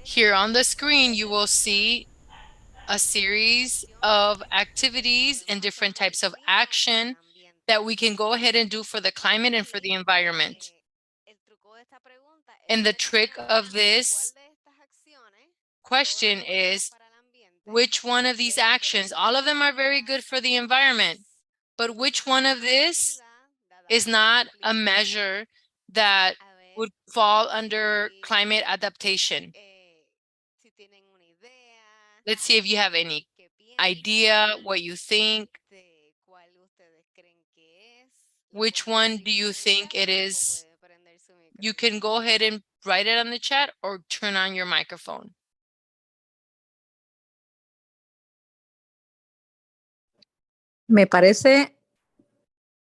Here on the screen, you will see a series of activities and different types of action that we can go ahead and do for the climate and for the environment. And the trick of this question is, which one of these actions, all of them are very good for the environment, but which one of this is not a measure that would fall under climate adaptation? Let's see if you have any idea, what you think. Which one do you think it is? You can go ahead and write it on the chat or turn on your microphone. Me parece,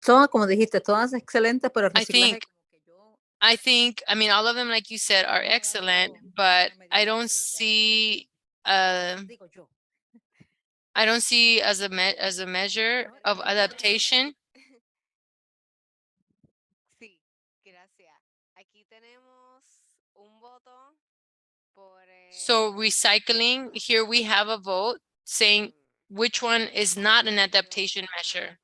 todas, como dijiste, todas excelentes, pero el reciclaje I mean, all of them, like you said, are excellent, but I don't see, digo yo. I don't see as a measure of adaptation. So recycling, here we have a vote saying which one is not an adaptation measure.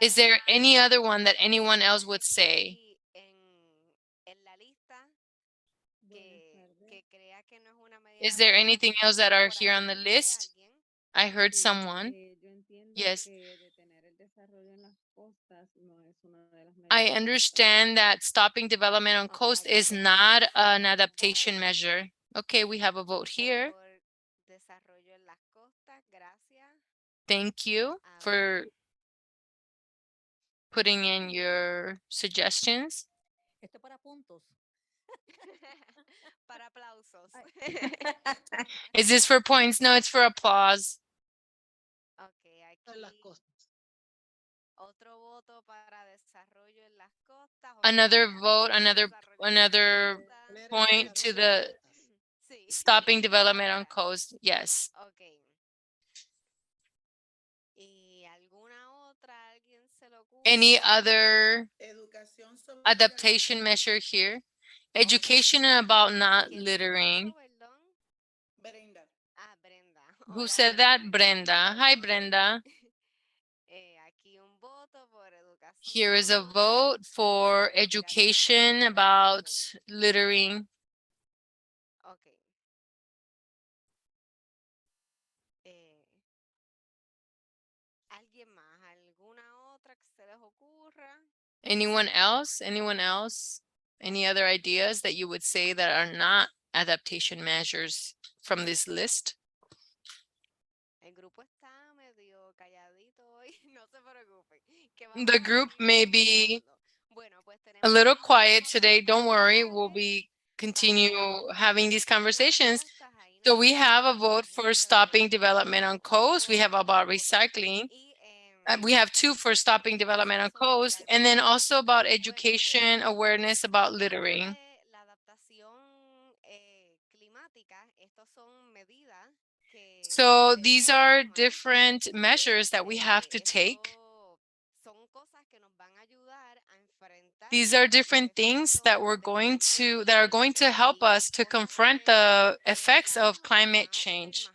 Is there any other one that anyone else would say? Is there anything else that are here on the list? I heard someone. Yes. I understand that stopping development on coast is not an adaptation measure. Okay, we have a vote here. Thank you for putting in your suggestions. Esto para puntos. Is this for points? No, it's for applause. Another vote, another point to the stopping development on coast. Yes. Any other adaptation measure here? Education about not littering. Who said that? Brenda. Hi, Brenda. Here is a vote for education about littering. Anyone else? Anyone else? Any other ideas that you would say that are not adaptation measures from this list? The group may be a little quiet today. Don't worry, we'll be continue having these conversations. So we have a vote for stopping development on coast. We have about recycling. We have two for stopping development on coast, and then also about education awareness about littering. So these are different measures that we have to take. These are different things that that are going to help us to confront the effects of climate change.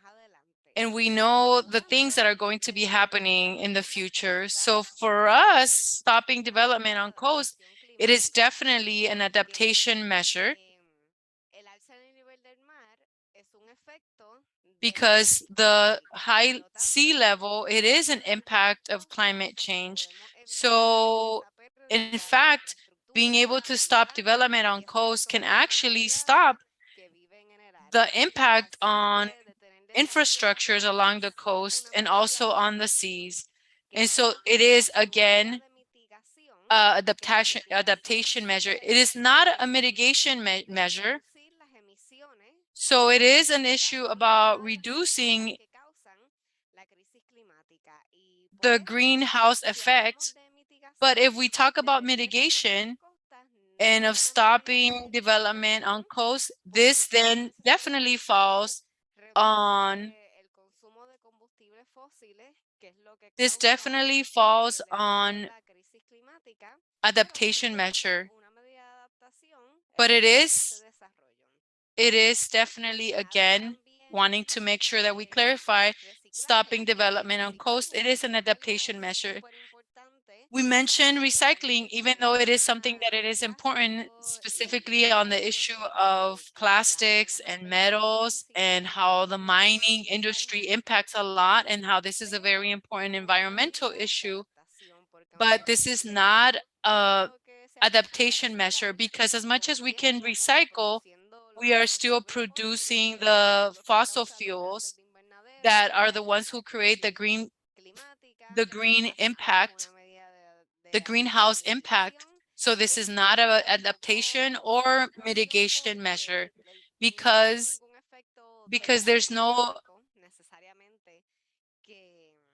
And we know the things that are going to be happening in the future. So for us, stopping development on coast, it is definitely an adaptation measure because the high sea level, it is an impact of climate change. So in fact, being able to stop development on coast can actually stop the impact on infrastructures along the coast and also on the seas. And so it is again adaptation measure. It is not a mitigation measure. So it is an issue about reducing the greenhouse effect. But if we talk about mitigation and of stopping development on coast, this then definitely falls on adaptation measure, but it is definitely, again, wanting to make sure that we clarify stopping development on coast. It is an adaptation measure. We mentioned recycling, even though it is something that it is important, specifically on the issue of plastics and metals and how the mining industry impacts a lot and how this is a very important environmental issue. But this is not a adaptation measure because as much as we can recycle, we are still producing the fossil fuels that are the ones who create the green impact, the greenhouse impact. So this is not an adaptation or mitigation measure because there's no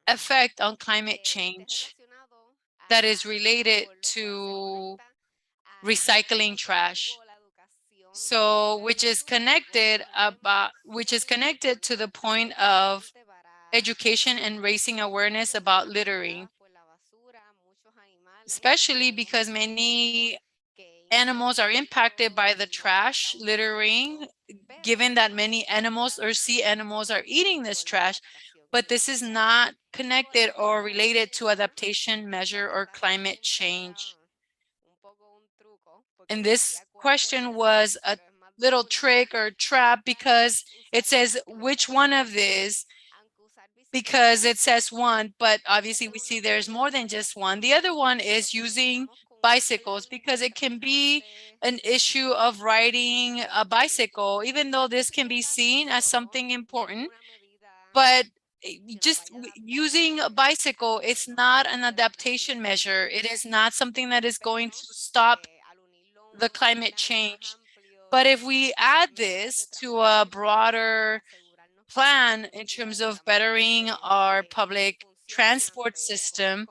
effect on climate change that is related to recycling trash. So which is connected to the point of education and raising awareness about littering, especially because many animals are impacted by the trash littering, given that many animals or sea animals are eating this trash. But this is not connected or related to adaptation measure or climate change. And this question was a little trick or trap because it says which one of these, because it says one, but obviously we see there's more than just one. The other one is using bicycles because it can be an issue of riding a bicycle, even though this can be seen as something important. But just using a bicycle, it's not an adaptation measure. It is not something that is going to stop the climate change. But if we add this to a broader plan in terms of bettering our public transport system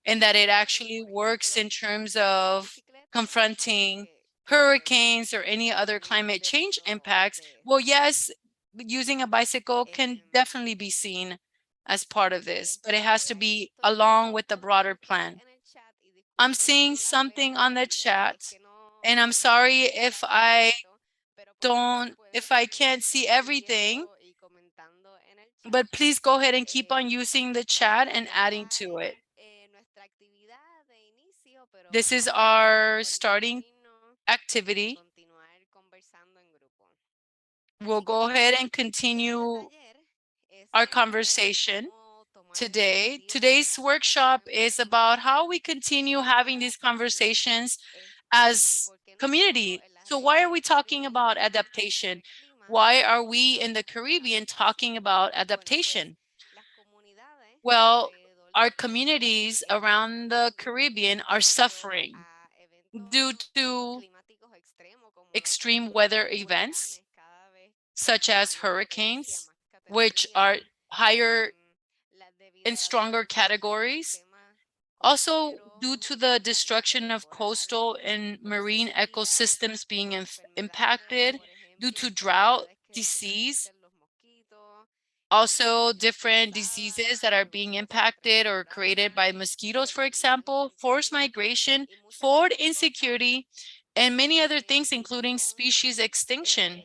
and that it actually works in terms of confronting hurricanes or any other climate change impacts, well, yes, using a bicycle can definitely be seen as part of this, but it has to be along with the broader plan. I'm seeing something on the chat, and I'm sorry if I can't see everything, but please go ahead and keep on using the chat and adding to it. This is our starting activity. We'll go ahead and continue our conversation today. Today's workshop is about how we continue having these conversations as community. So why are we talking about adaptation? Why are we in the Caribbean talking about adaptation? Well, our communities around the Caribbean are suffering due to extreme weather events such as hurricanes, which are higher and stronger categories. Also, due to the destruction of coastal and marine ecosystems being impacted due to drought, disease, also different diseases that are being impacted or created by mosquitoes, for example, forced migration, food insecurity, and many other things, including species extinction,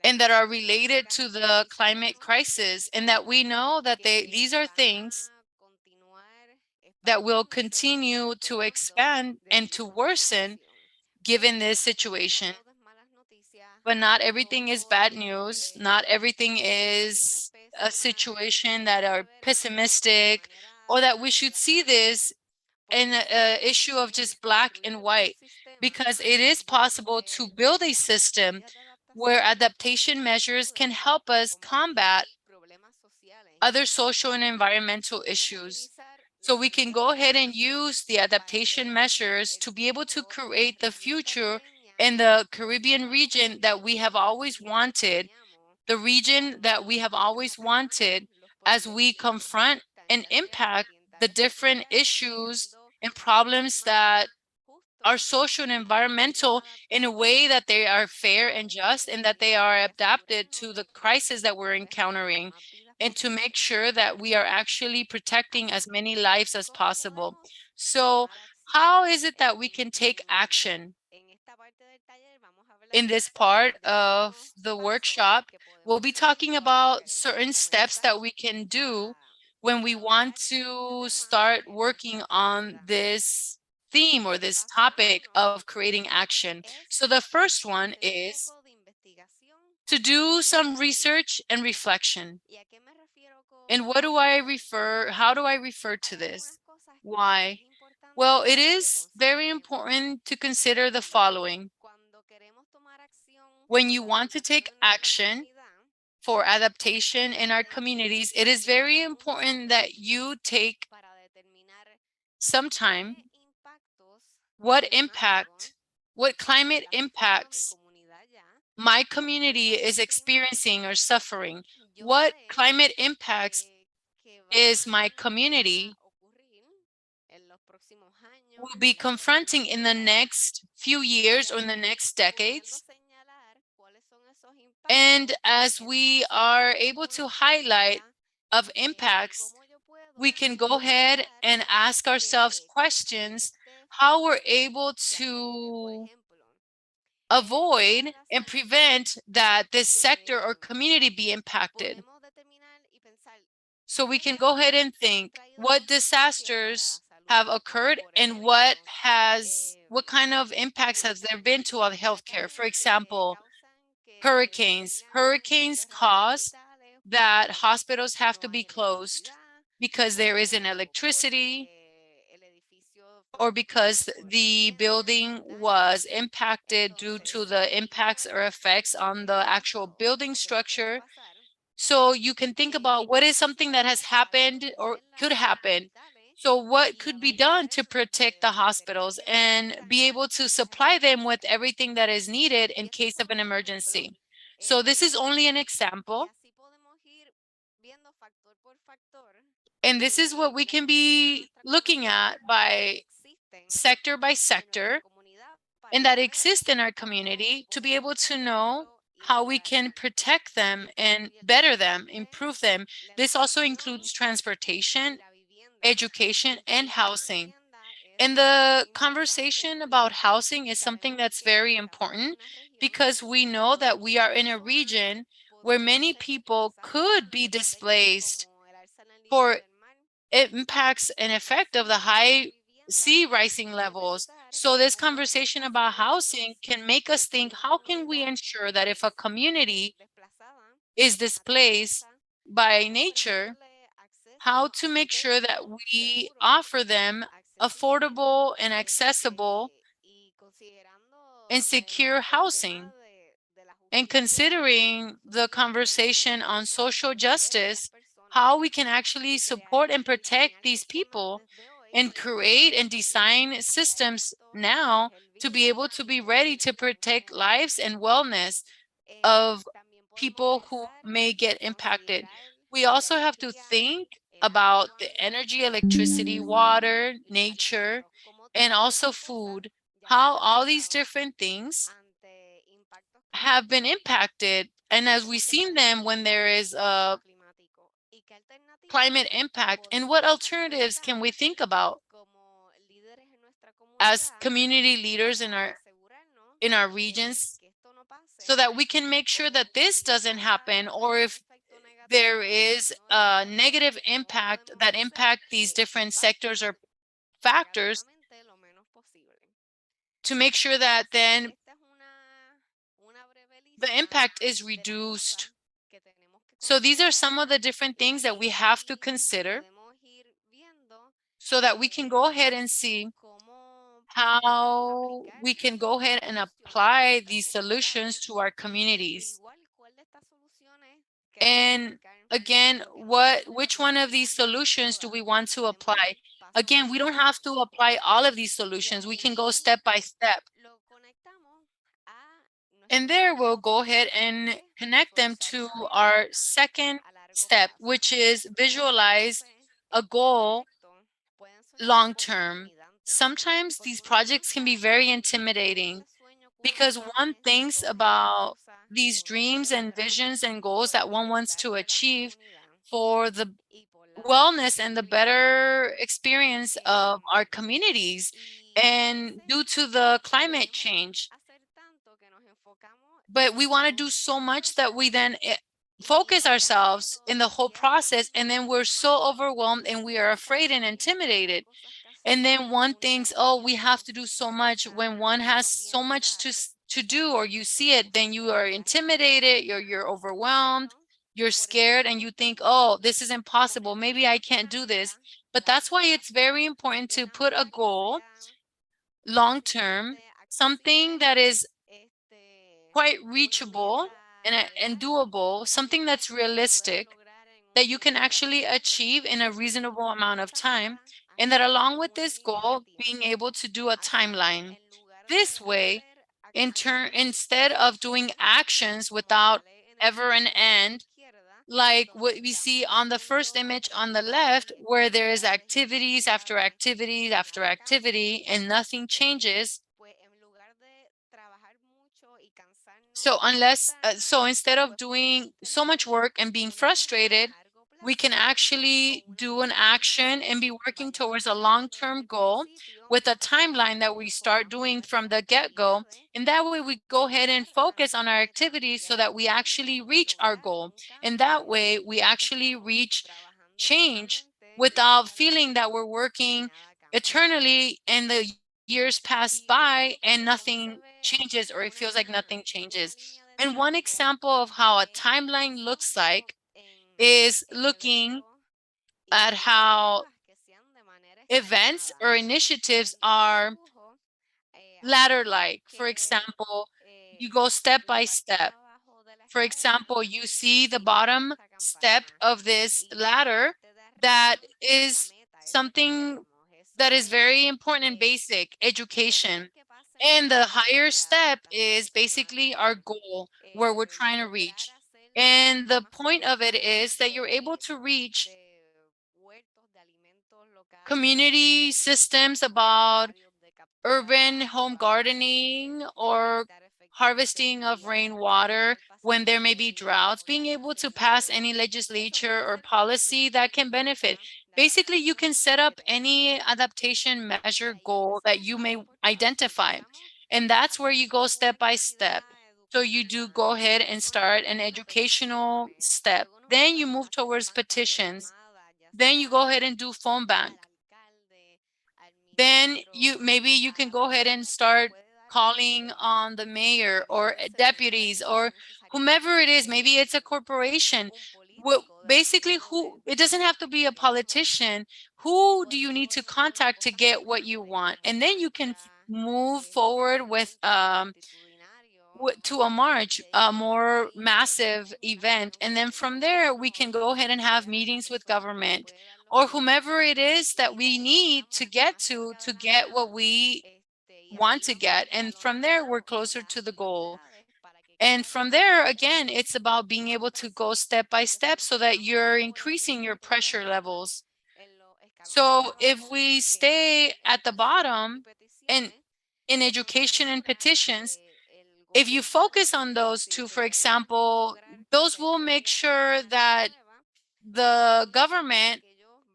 and that are related to the climate crisis, and that we know that these are things that will continue to expand and to worsen given this situation. But not everything is bad news. Not everything is a situation that are pessimistic or that we should see this in an issue of just black and white, because it is possible to build a system where adaptation measures can help us combat other social and environmental issues. So we can go ahead and use the adaptation measures to be able to create the future in the Caribbean region that we have always wanted, the region that we have always wanted as we confront and impact the different issues and problems that are social and environmental in a way that they are fair and just and that they are adapted to the crisis that we're encountering, and to make sure that we are actually protecting as many lives as possible. So how is it that we can take action? In this part of the workshop, we'll be talking about certain steps that we can do when we want to start working on this theme or this topic of creating action. So the first one is to do some research and reflection. And what do I refer? How do I refer to this? Why? Well, it is very important to consider the following. When you want to take action for adaptation in our communities, it is very important that you take some time. What impact, what climate impacts my community is experiencing or suffering? What climate impacts is my community will be confronting in the next few years or in the next decades? And as we are able to highlight of impacts, we can go ahead and ask ourselves questions how we're able to avoid and prevent that this sector or community be impacted. So we can go ahead and think what disasters have occurred and what kind of impacts has there been to our healthcare. For example, hurricanes. Hurricanes cause that hospitals have to be closed because there isn't electricity or because the building was impacted due to the impacts or effects on the actual building structure. So you can think about what is something that has happened or could happen. So what could be done to protect the hospitals and be able to supply them with everything that is needed in case of an emergency? So this is only an example. And this is what we can be looking at by sector and that exist in our community to be able to know how we can protect them and better them, improve them. This also includes transportation, education, and housing. And the conversation about housing is something that's very important because we know that we are in a region where many people could be displaced for impacts and effect of the high sea rising levels. So this conversation about housing can make us think, how can we ensure that if a community is displaced by nature, how to make sure that we offer them affordable and accessible and secure housing? And considering the conversation on social justice, how we can actually support and protect these people and create and design systems now to be able to be ready to protect lives and wellness of people who may get impacted. We also have to think about the energy, electricity, water, nature, and also food, how all these different things have been impacted. And as we've seen them when there is a climate impact, and what alternatives can we think about as community leaders in our regions so that we can make sure that this doesn't happen, or if there is a negative impact that impact these different sectors or factors, to make sure that then the impact is reduced. So these are some of the different things that we have to consider so that we can go ahead and see how we can go ahead and apply these solutions to our communities. And again, which one of these solutions do we want to apply? Again, we don't have to apply all of these solutions. We can go step by step. And there we'll go ahead and connect them to our second step, which is visualize a goal long term. Sometimes these projects can be very intimidating because one thinks about these dreams and visions and goals that one wants to achieve for the wellness and the better experience of our communities. And due to the climate change, but we want to do so much that we then focus ourselves in the whole process, and then we're so overwhelmed and we are afraid and intimidated. And then one thinks, oh, we have to do so much. When one has so much to do, or you see it, then you are intimidated, you're overwhelmed, you're scared, and you think, oh, this is impossible, maybe I can't do this. But that's why it's very important to put a goal long term, something that is quite reachable and doable, something that's realistic, that you can actually achieve in a reasonable amount of time, and that along with this goal, being able to do a timeline. This way, in turn, instead of doing actions without ever an end, like what we see on the first image on the left, where there is activities after activities after activity and nothing changes. So instead of doing so much work and being frustrated, we can actually do an action and be working towards a long-term goal with a timeline that we start doing from the get-go. And that way we go ahead and focus on our activities so that we actually reach our goal. And that way we actually reach change without feeling that we're working eternally and the years pass by and nothing changes, or it feels like nothing changes. And one example of how a timeline looks like is looking at how events or initiatives are ladder like. For example, you go step by step. For example, you see the bottom step of this ladder that is something that is very important and basic, education. And the higher step is basically our goal, where we're trying to reach. And the point of it is that you're able to reach community systems about urban home gardening or harvesting of rainwater when there may be droughts, being able to pass any legislature or policy that can benefit. Basically, you can set up any adaptation measure goal that you may identify. And that's where you go step by step. So you do go ahead and start an educational step. Then you move towards petitions. Then you go ahead and do phone bank. Then you can go ahead and start calling on the mayor or deputies or whomever it is. Maybe it's a corporation. Basically, who, it doesn't have to be a politician. Who do you need to contact to get what you want? And then you can move forward with to a march, a more massive event. And then from there, we can go ahead and have meetings with government or whomever it is that we need to get what we want to get. And from there, we're closer to the goal. And from there, again, it's about being able to go step by step so that you're increasing your pressure levels. So if we stay at the bottom and in education and petitions, if you focus on those two, for example, those will make sure that the government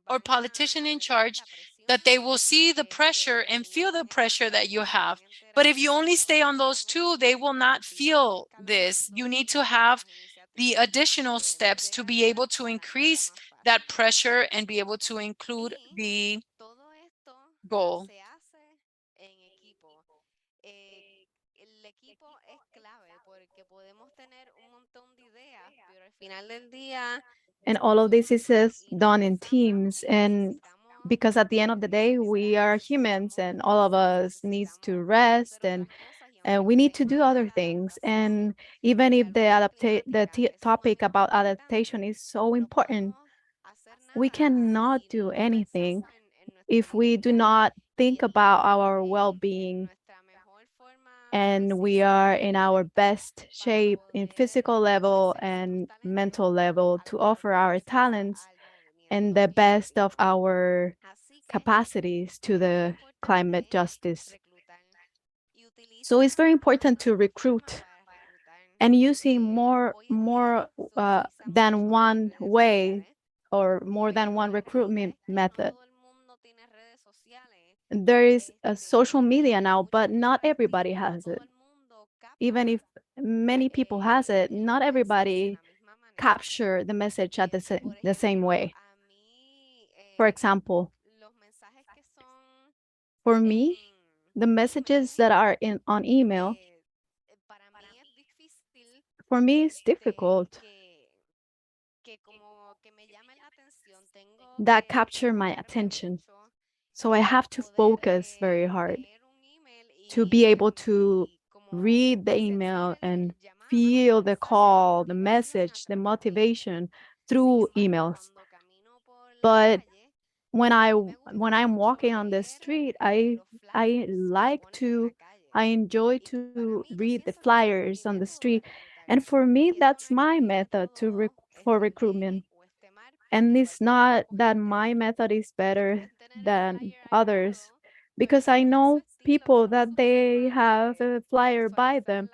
or politician in charge, that they will see the pressure and feel the pressure that you have. But if you only stay on those two, they will not feel this. You need to have the additional steps to be able to increase that pressure and be able to include the goal. And all of this is done in teams. And because at the end of the day, we are humans and all of us needs to rest and we need to do other things. And even if the topic about adaptation is so important, we cannot do anything if we do not think about our well-being and we are in our best shape in physical level and mental level to offer our talents and the best of our capacities to the climate justice. So it's very important to recruit and using more than one way or more than one recruitment method. There is a social media now, but not everybody has it. Even if many people has it, not everybody capture the message at the same way. For example, for me, the messages that are in on email, for me, it's difficult that capture my attention. So I have to focus very hard to be able to read the email and feel the call, the message, the motivation through emails. But when I'm walking on the street, I enjoy to read the flyers on the street. And for me, that's my method for recruitment. And it's not that my method is better than others, because I know people that they have a flyer by them,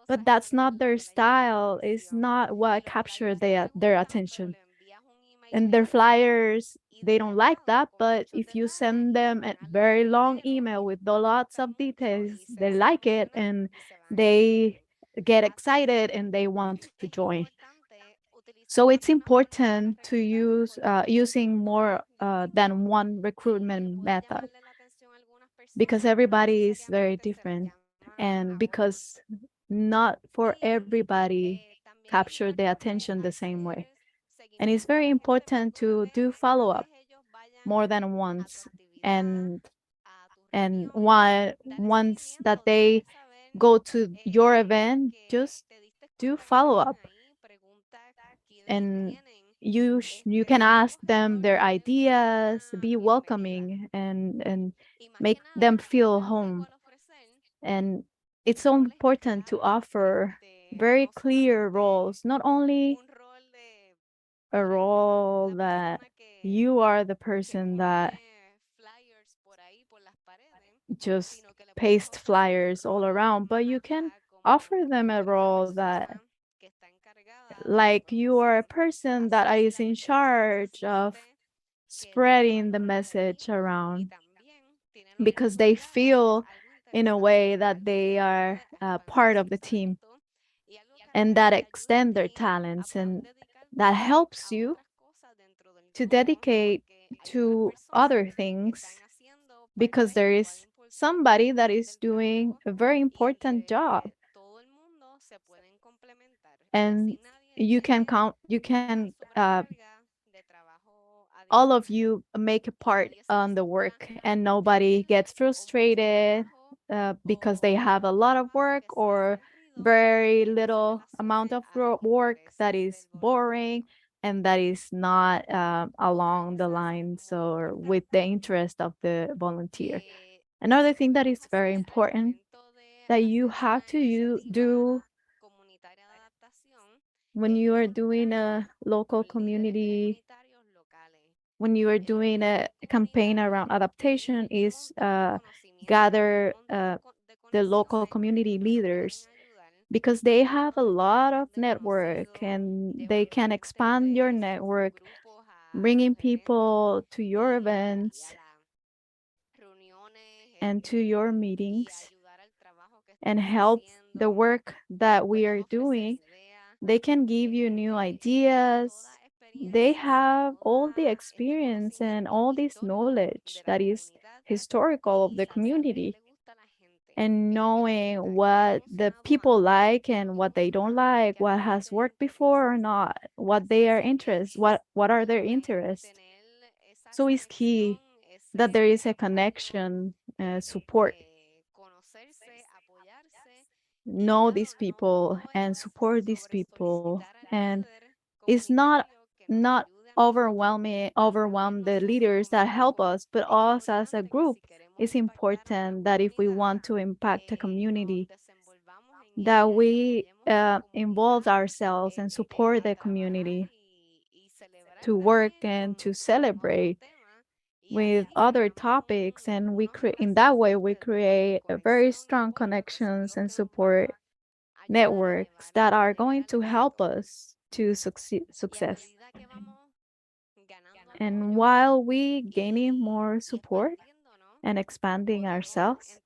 but that's not their style. It's not what captured their attention. And their flyers, they don't like that, but if you send them a very long email with lots of details, they like it and they get excited and they want to join. So it's important to use using more than one recruitment method, because everybody is very different, and because not for everybody capture the attention the same way. And it's very important to do follow up more than once, and once that they go to your event, just do follow up. And you can ask them their ideas, be welcoming, and make them feel home. And it's so important to offer very clear roles, not only a role that you are the person that just paste flyers all around, but you can offer them a role that, like, you are a person that is in charge of spreading the message around, because they feel in a way that they are part of the team, and that extend their talents, and that helps you to dedicate to other things, because there is somebody that is doing a very important job, and you can all of you make a part on the work, and nobody gets frustrated because they have a lot of work or very little amount of work that is boring and that is not along the lines or with the interest of the volunteer. Another thing that is very important that you have to do when you are doing a local community, when you are doing a campaign around adaptation, is gather the local community leaders, because they have a lot of network and they can expand your network, bringing people to your events and to your meetings and help the work that we are doing. They can give you new ideas. They have all the experience and all this knowledge that is historical of the community, and knowing what the people like and what they don't like, what has worked before or not, what they are interested, what are their interests. So it's key that there is a connection, support, know these people and support these people. And it's not overwhelm the leaders that help us, but us as a group. It's important that if we want to impact the community, that we involve ourselves and support the community to work and to celebrate with other topics. And we create, in that way we create a very strong connections and support networks that are going to help us to succeed success. And while we gaining more support and expanding ourselves,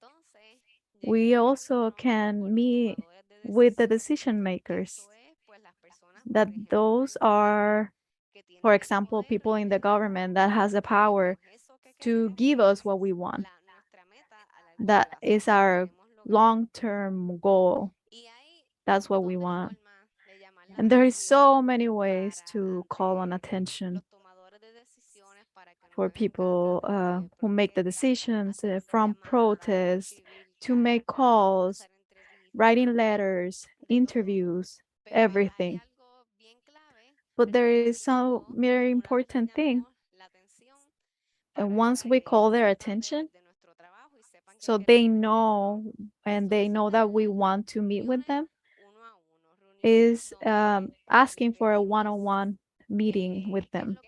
we also can meet with the decision makers. That those are, for example, people in the government that has the power to give us what we want. That is our long-term goal. That's what we want. And there is so many ways to call on attention for people who make the decisions, from protests to make calls, writing letters, interviews, everything. But there is some very important thing. And once we call their attention, so they know, and they know that we want to meet with them, is asking for a one-on-one meeting with them.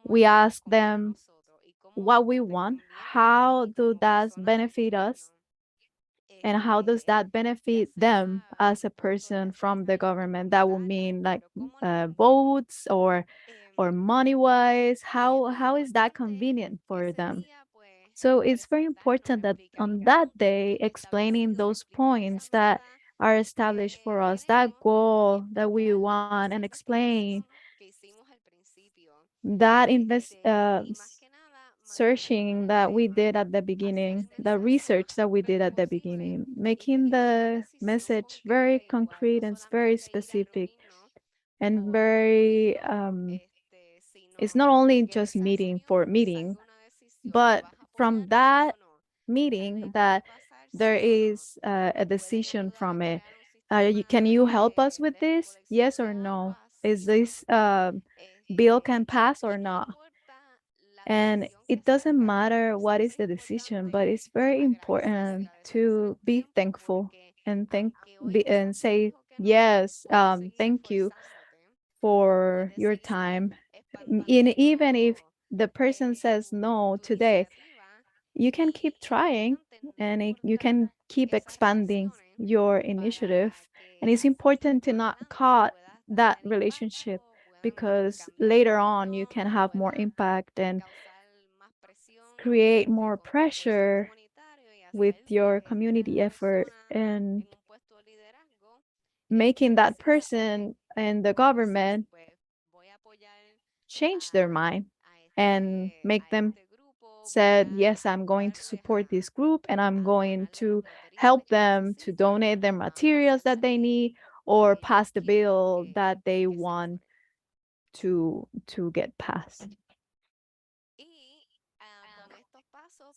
We ask them what we want, how do that benefit us, and how does that benefit them as a person from the government. That would mean like votes or money wise. How is that convenient for them? So it's very important that on that day, explaining those points that are established for us, that goal that we want, and explain that searching that we did at the beginning, the research that we did at the beginning, making the message very concrete and very specific and very, it's not only just meeting for meeting, but from that meeting that there is a decision from it. Can you help us with this? Yes or no? Is this bill can pass or not? And it doesn't matter what is the decision, but it's very important to be thankful and and say yes, thank you for your time. And even if the person says no today, you can keep trying, and you can keep expanding your initiative. And it's important to not cut that relationship, because later on you can have more impact and create more pressure with your community effort, and making that person and the government change their mind and make them said, yes, I'm going to support this group, and I'm going to help them to donate their materials that they need, or pass the bill that they want to get passed.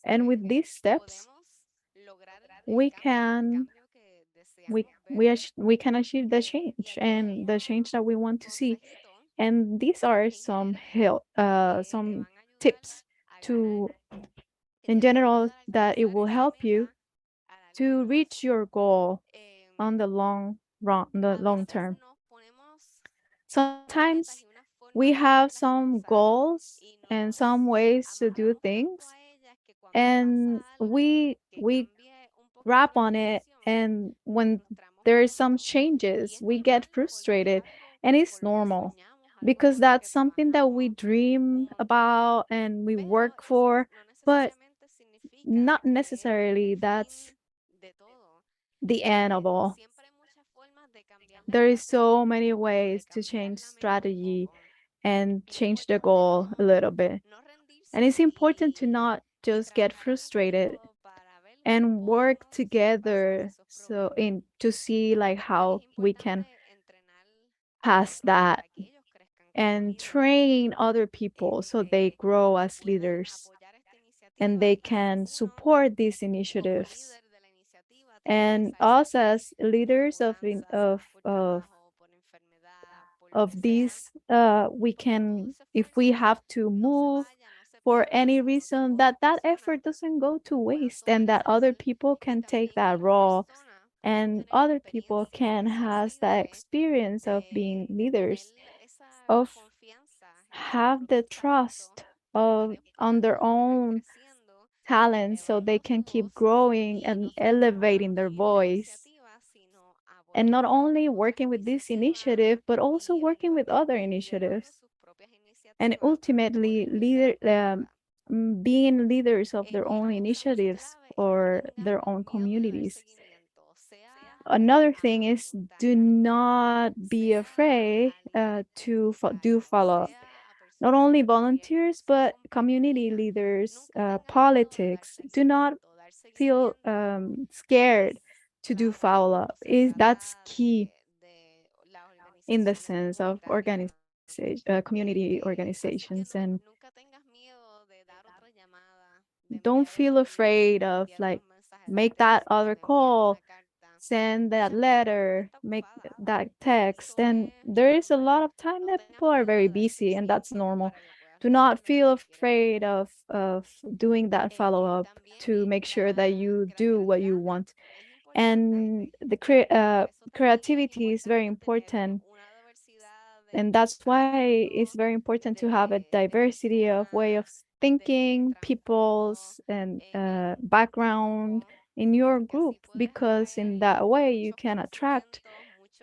And with these steps, we can we can achieve the change, and the change that we want to see. And these are some help, some tips to, in general, that it will help you to reach your goal on the long term. Sometimes we have some goals and some ways to do things, and we wrap on it, and when there is some changes, we get frustrated, and it's normal, because that's something that we dream about and we work for, but not necessarily that's the end of all. There is so many ways to change strategy and change the goal a little bit. And it's important to not just get frustrated and work together, so in to see like how we can pass that, and train other people so they grow as leaders and they can support these initiatives. And us as leaders of these, we can, if we have to move for any reason, that effort doesn't go to waste, and that other people can take that role, and other people can has that experience of being leaders, of have the trust of on their own talents, so they can keep growing and elevating their voice, and not only working with this initiative, but also working with other initiatives. and ultimately being leaders of their own initiatives or their own communities. Another thing is do not be afraid to do follow up. Not only volunteers, but community leaders, politics. Do not feel scared to do follow up. Is that's key in the sense of organization, community organizations, and don't feel afraid of like make that other call, send that letter, make that text. And there is a lot of time that people are very busy, and that's normal. Do not feel afraid of doing that follow up to make sure that you do what you want. And the creativity is very important, and that's why it's very important to have a diversity of way of thinking, people's and background in your group, because in that way you can attract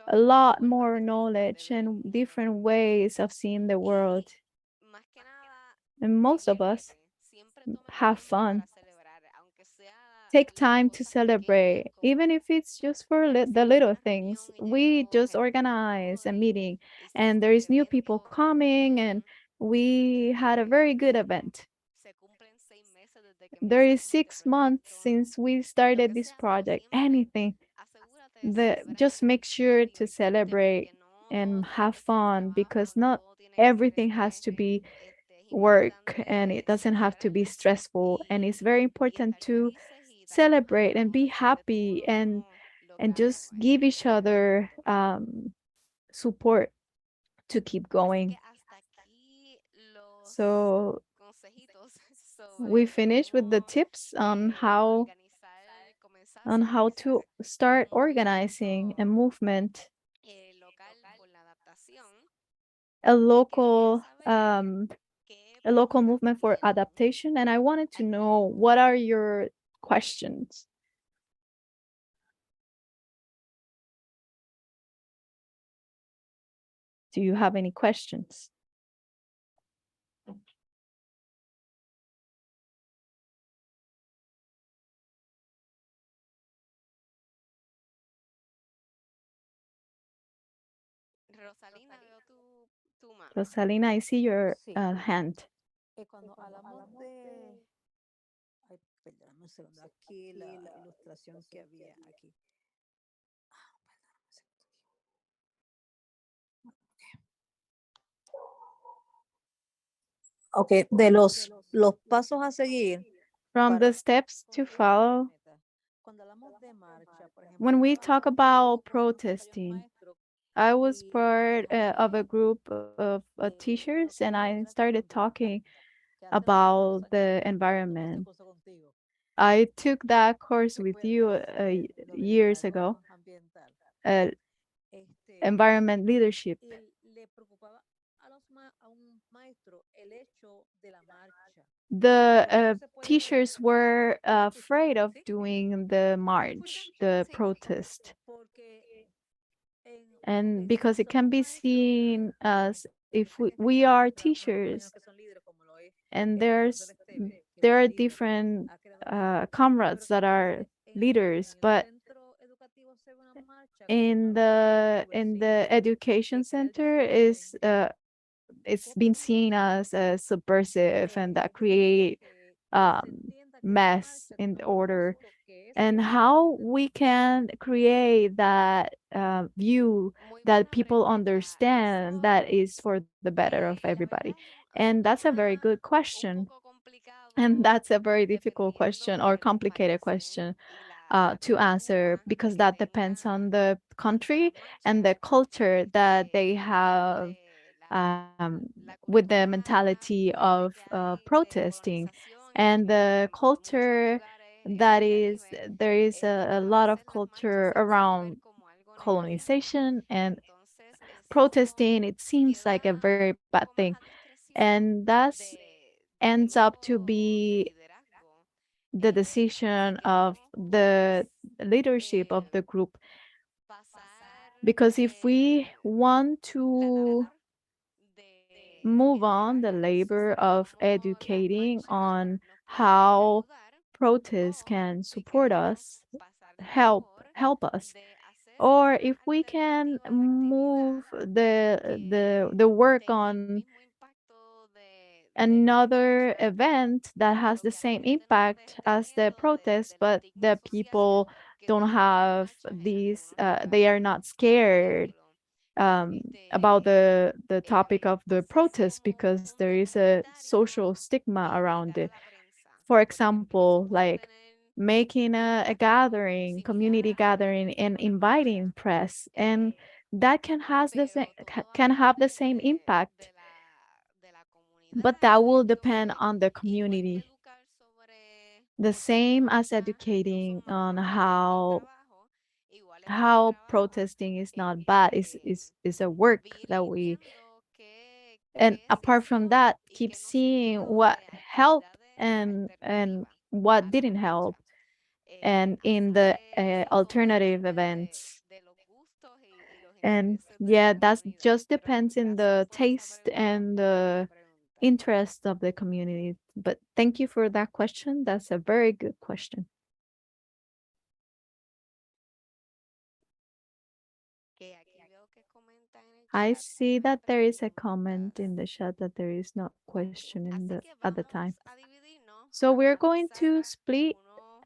a lot more knowledge and different ways of seeing the world. And most of us have fun. Take time to celebrate, even if it's just for the little things. We just organize a meeting and there is new people coming, and we had a very good event. There is 6 months since we started this project. Anything, just make sure to celebrate and have fun, because not everything has to be work and it doesn't have to be stressful, and it's very important to celebrate and be happy and just give each other support to keep going. So we finished with the tips on how to start organizing a movement, a local um a local movement for adaptation. And I wanted to know, what are your questions? Do you have any questions? Rosalina, I see your Sí. hand. Cuando hablamos de, ay, perdóname un segundo, aquí la ilustración que había aquí. Perdóname un segundo. Ok, de los pasos a seguir From the para steps to conseguir estas follow, metas. Cuando hablamos de marcha, por ejemplo, when we yo talk hace about poco había un protesting, maestro I was y part of a déjame group of teachers, and I started talking que hace muchas about cosas que the comparto muchas environment. cosas contigo. I took that course with Fue you lo del years ago, liderazgo ambiental. uh, Este, environment leadership. y le preocupaba a un maestro el hecho de la marcha. The Porque no se puede teachers were afraid of ¿sí? doing the ¿Me escuchan? march, the Sí, protest, porque and ok, because it can somos be maestros, seen as if hay gente we que are nuestros compañeros teachers, que son líderes, como lo es and el profesor Esteves, que es there un are líder, different ha creado una marcha. Pero comrades ¿qué that are sucede? leaders, En el but centro educativo se ve una marcha con alumnos, in the universitas, education que hay center diferentes is it's been copas, seen as subversive and that create que se um, entienda que esa mess marcha in tiene the un order, propósito que es and que todo el how mundo we entienda. can create that view that people understand that is for the better of everybody. And that's a very good question. And that's a very difficult question or complicated question to answer, because that depends on the country and the culture that they have, um, with the mentality of protesting, and the culture that is there is a lot of culture around colonization and protesting. It seems like a very bad thing, and that's ends up to be the decision of the leadership of the group. Because if we want to move on the labor of educating on how protests can support us, help us, or if we can move the work on another event that has the same impact as the protest, but the people don't have these, they are not scared um, about the topic of the protest because there is a social stigma around it. For example, like making a gathering, community gathering, and inviting press, and that can have the same impact, but that will depend on the community. The same as educating on how protesting is not bad, is a work that we, and apart from that, keep seeing what helped and what didn't help, and in the alternative events. And yeah, that just depends in the taste and the interest of the community. But thank you for that question. That's a very good question. I see that there is a comment in the chat that there is no question in the at the time. So we're going to split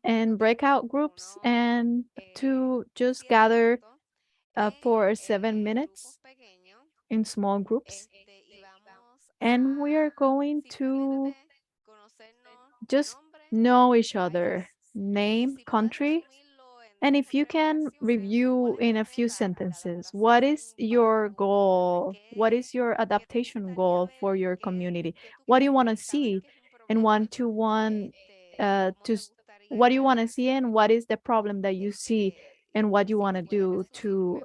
and break out groups and to just gather for 7 minutes in small groups. And we are going to just know each other, name, country, and if you can review in a few sentences, what is your goal? What is your adaptation goal for your community? What do you want to see? And what do you want to see and what is the problem that you see and what you want to do to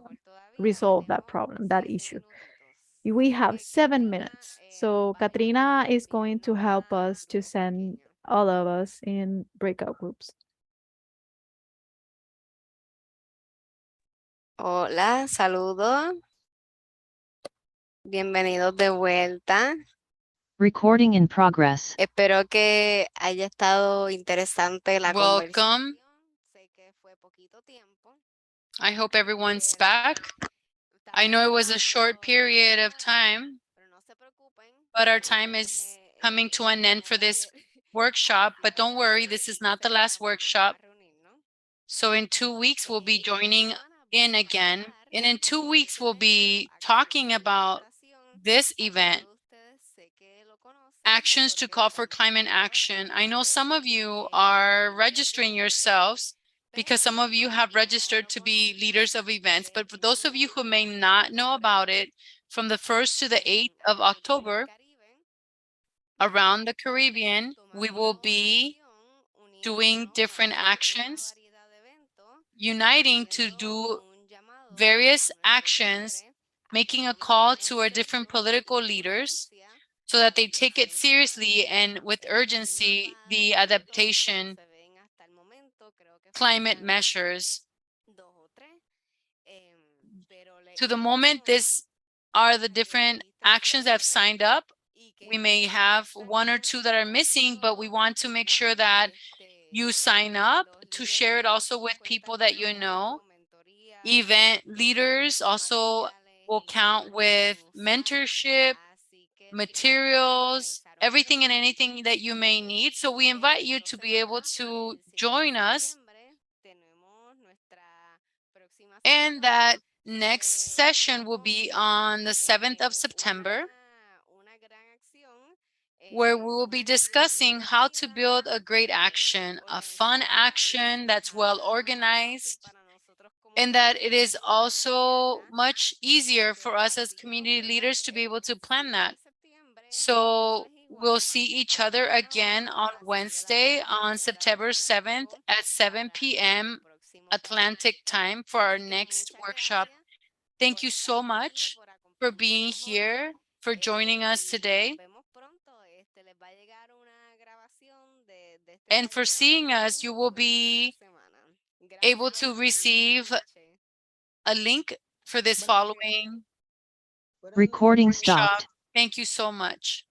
resolve that problem, that issue? We have 7 minutes. So Katrina is going to help us to send all of us in breakout groups. Hola, saludos. Bienvenidos de vuelta. Recording in progress. Espero que haya estado interesante la conversación. Welcome. I hope everyone's back. I know it was a short period of time, but our time is coming to an end for this workshop. But don't worry, this is not the last workshop. So in 2 weeks, we'll be joining in again. And in 2 weeks, we'll be talking about this event, actions to call for climate action. I know some of you are registering yourselves because some of you have registered to be leaders of events. But for those of you who may not know about it, from the 1st to the 8th of October, around the Caribbean, we will be doing different actions, uniting to do various actions, making a call to our different political leaders so that they take it seriously and with urgency the adaptation climate measures. To the moment, this are the different actions that have signed up. We may have one or two that are missing, but we want to make sure that you sign up to share it also with people that you know. Event leaders also will count with mentorship, materials, everything and anything that you may need. So we invite you to be able to join us. And that next session will be on the 7th of September, where we will be discussing how to build a great action, a fun action that's well organized, and that it is also much easier for us as community leaders to be able to plan that. So we'll see each other again on Wednesday on September 7th at 7 p.m. Atlantic time for our next workshop. Thank you so much for being here, for joining us today, and for seeing us. You will be able to receive a link for this following Recording workshop. stopped. Thank you so much.